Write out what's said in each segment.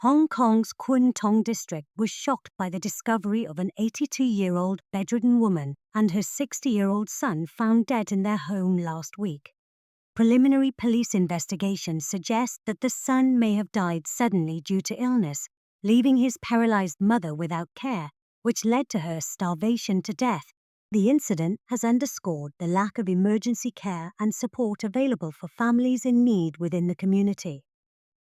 Hong Kong's Kwun Tong district was shocked by the discovery of an 82-year-old bedridden woman and her 60-year-old son found dead in their home last week. Preliminary police investigations suggest that the son may have died suddenly due to illness, leaving his paralyzed mother without care, which led to her starvation to death. The incident has underscored the lack of emergency care and support available for families in need within the community.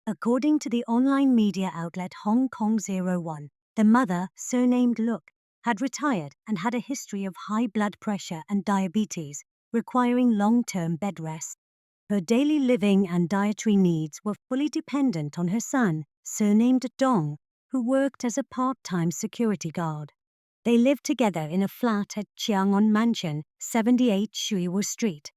According to the online media outlet Hong Kong 01, the mother, surnamed Look, had retired and had a history of high blood pressure and diabetes, requiring long-term bed rest. Her daily living and dietary needs were fully dependent on her son, surnamed Tong, who worked as a part-time security guard. They lived together in a flat at Chiang'on Mansion, 78 Shuiwu Street.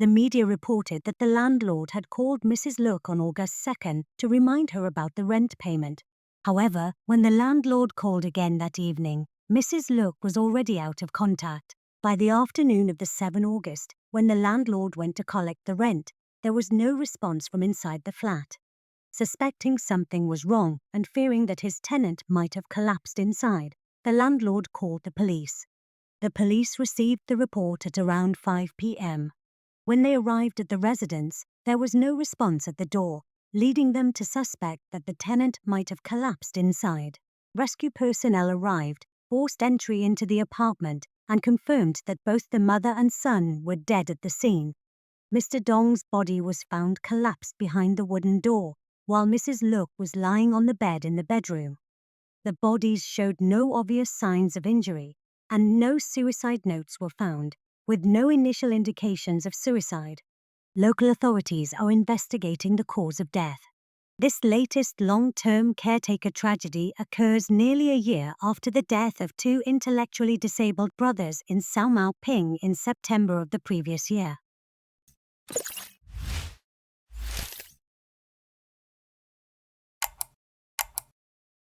The media reported that the landlord had called Mrs. Look on August 2nd to remind her about the rent payment. However, when the landlord called again that evening, Mrs. Look was already out of contact. By the afternoon of the 7th August, when the landlord went to collect the rent, there was no response from inside the flat. Suspecting something was wrong and fearing that his tenant might have collapsed inside, the landlord called the police. The police received the report at around 5 p.m. When they arrived at the residence, there was no response at the door, leading them to suspect that the tenant might have collapsed inside. Rescue personnel arrived, forced entry into the apartment, and confirmed that both the mother and son were dead at the scene. Mr. Dong's body was found collapsed behind the wooden door, while Mrs. Look was lying on the bed in the bedroom. The bodies showed no obvious signs of injury, and no suicide notes were found, with no initial indications of suicide. Local authorities are investigating the cause of death. This latest long-term caretaker tragedy occurs nearly a year after the death of two intellectually disabled brothers in Sao Mau Ping in September of the previous year.